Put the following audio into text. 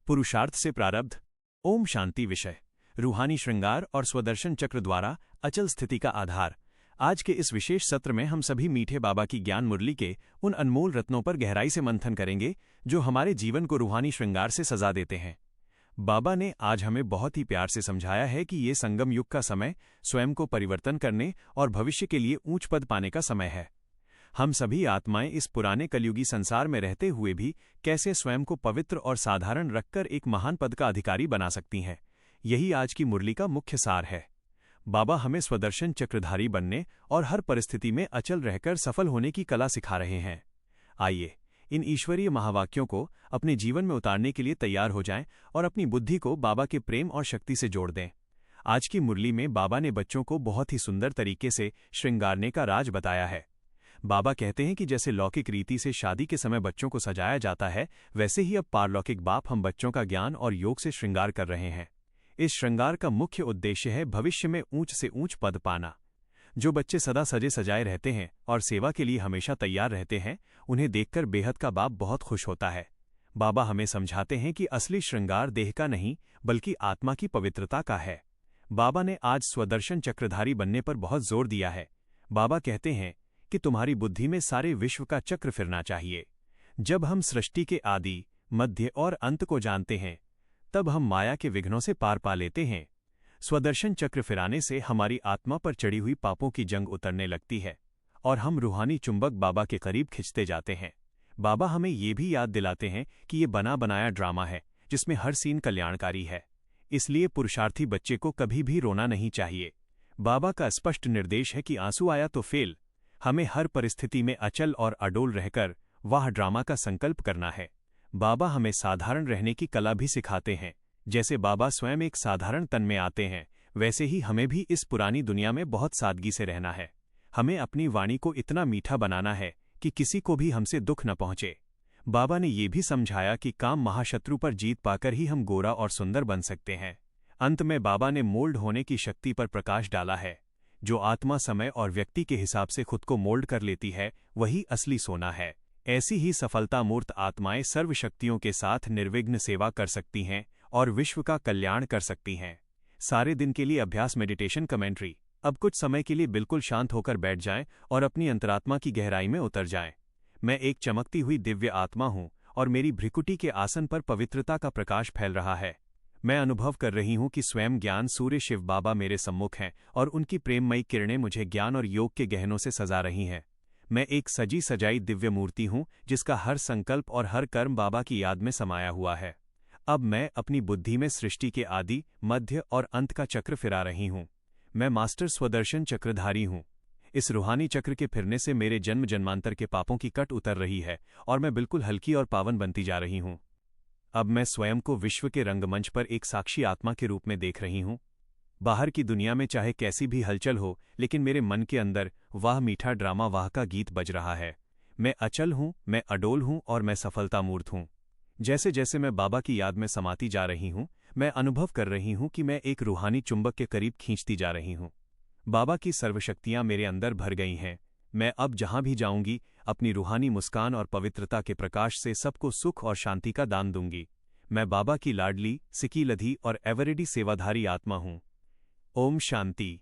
पुरुषार्थ से प्रारब्ध। ओम शांति। विषय रूहानी श्रृंगार और स्वदर्शन चक्र द्वारा अचल स्थिति का आधार। आज के इस विशेष सत्र में हम सभी मीठे बाबा की ज्ञान मुरली के उन अनमोल रत्नों पर गहराई से मंथन करेंगे जो हमारे जीवन को रूहानी श्रृंगार से सजा देते हैं। बाबा ने आज हमें बहुत ही प्यार से समझाया है कि ये संगम युग का समय स्वयं को परिवर्तन करने और भविष्य के लिए ऊंच पद पाने का समय है। हम सभी आत्माएं इस पुराने कलयुगी संसार में रहते हुए भी कैसे स्वयं को पवित्र और साधारण रखकर एक महान पद का अधिकारी बना सकती हैं, यही आज की मुरली का मुख्य सार है। बाबा हमें स्वदर्शन चक्रधारी बनने और हर परिस्थिति में अचल रहकर सफल होने की कला सिखा रहे हैं। आइए इन ईश्वरीय महावाक्यों को अपने जीवन में उतारने के लिए तैयार हो जाएं और अपनी बुद्धि को बाबा के प्रेम और शक्ति से जोड़ दें। आज की मुरली में बाबा ने बच्चों को बहुत ही सुंदर तरीके से श्रृंगारने का राज बताया है। बाबा कहते हैं कि जैसे लौकिक रीति से शादी के समय बच्चों को सजाया जाता है, वैसे ही अब पारलौकिक बाप हम बच्चों का ज्ञान और योग से श्रृंगार कर रहे हैं। इस श्रृंगार का मुख्य उद्देश्य है भविष्य में ऊंच से ऊंच पद पाना। जो बच्चे सदा सजे सजाए रहते हैं और सेवा के लिए हमेशा तैयार रहते हैं, उन्हें देखकर बेहद का बाप बहुत खुश होता है। बाबा हमें समझाते हैं कि असली श्रृंगार देह का नहीं बल्कि आत्मा की पवित्रता का है। बाबा ने आज स्वदर्शन चक्रधारी बनने पर बहुत जोर दिया है। बाबा कहते हैं कि तुम्हारी बुद्धि में सारे विश्व का चक्र फिरना चाहिए। जब हम सृष्टि के आदि, मध्य और अंत को जानते हैं, तब हम माया के विघ्नों से पार पा लेते हैं। स्वदर्शन चक्र फिराने से हमारी आत्मा पर चढ़ी हुई पापों की जंग उतरने लगती है और हम रूहानी चुंबक बाबा के करीब खिंचते जाते हैं। बाबा हमें ये भी याद दिलाते हैं कि ये बना बनाया ड्रामा है जिसमें हर सीन कल्याणकारी है, इसलिए पुरुषार्थी बच्चे को कभी भी रोना नहीं चाहिए। बाबा का स्पष्ट निर्देश है कि आंसू आया तो फेल। हमें हर परिस्थिति में अचल और अडोल रहकर वाह ड्रामा का संकल्प करना है। बाबा हमें साधारण रहने की कला भी सिखाते हैं। जैसे बाबा स्वयं एक साधारण तन में आते हैं, वैसे ही हमें भी इस पुरानी दुनिया में बहुत सादगी से रहना है। हमें अपनी वाणी को इतना मीठा बनाना है कि किसी को भी हमसे दुख न पहुंचे। बाबा ने ये भी समझाया कि काम महाशत्रु पर जीत पाकर ही हम गोरा और सुंदर बन सकते हैं। अंत में बाबा ने मोल्ड होने की शक्ति पर प्रकाश डाला है। जो आत्मा समय और व्यक्ति के हिसाब से खुद को मोल्ड कर लेती है, वही असली सोना है। ऐसी ही सफलता मूर्त आत्माएं सर्वशक्तियों के साथ निर्विघ्न सेवा कर सकती हैं और विश्व का कल्याण कर सकती हैं। सारे दिन के लिए अभ्यास मेडिटेशन कमेंट्री। अब कुछ समय के लिए बिल्कुल शांत होकर बैठ जाएं और अपनी अंतरात्मा की गहराई में उतर जाएं। मैं एक चमकती हुई दिव्य आत्मा हूं और मेरी भ्रिकुटी के आसन पर पवित्रता का प्रकाश फैल रहा है। मैं अनुभव कर रही हूं कि स्वयं ज्ञान सूर्य शिव बाबा मेरे सम्मुख हैं और उनकी प्रेममयी किरणें मुझे ज्ञान और योग के गहनों से सजा रही हैं। मैं एक सजी सजाई दिव्य मूर्ति हूं जिसका हर संकल्प और हर कर्म बाबा की याद में समाया हुआ है। अब मैं अपनी बुद्धि में सृष्टि के आदि, मध्य और अंत का चक्र फिरा रही हूं। मैं मास्टर स्वदर्शन चक्रधारी हूं। इस रूहानी चक्र के फिरने से मेरे जन्म जन्मांतर के पापों की कट उतर रही है और मैं बिल्कुल हल्की और पावन बनती जा रही हूं। अब मैं स्वयं को विश्व के रंगमंच पर एक साक्षी आत्मा के रूप में देख रही हूं। बाहर की दुनिया में चाहे कैसी भी हलचल हो, लेकिन मेरे मन के अंदर वाह मीठा ड्रामा वाह का गीत बज रहा है। मैं अचल हूं, मैं अडोल हूं और मैं सफलता मूर्त हूं। जैसे जैसे मैं बाबा की याद में समाती जा रही हूं, मैं अनुभव कर रही हूं कि मैं एक रूहानी चुंबक के करीब खींचती जा रही हूं। बाबा की सर्वशक्तियां मेरे अंदर भर गई हैं। मैं अब जहां भी जाऊंगी, अपनी रूहानी मुस्कान और पवित्रता के प्रकाश से सबको सुख और शांति का दान दूंगी। मैं बाबा की लाडली, सिकी लधी और एवरेडी सेवाधारी आत्मा हूं। ओम शांति।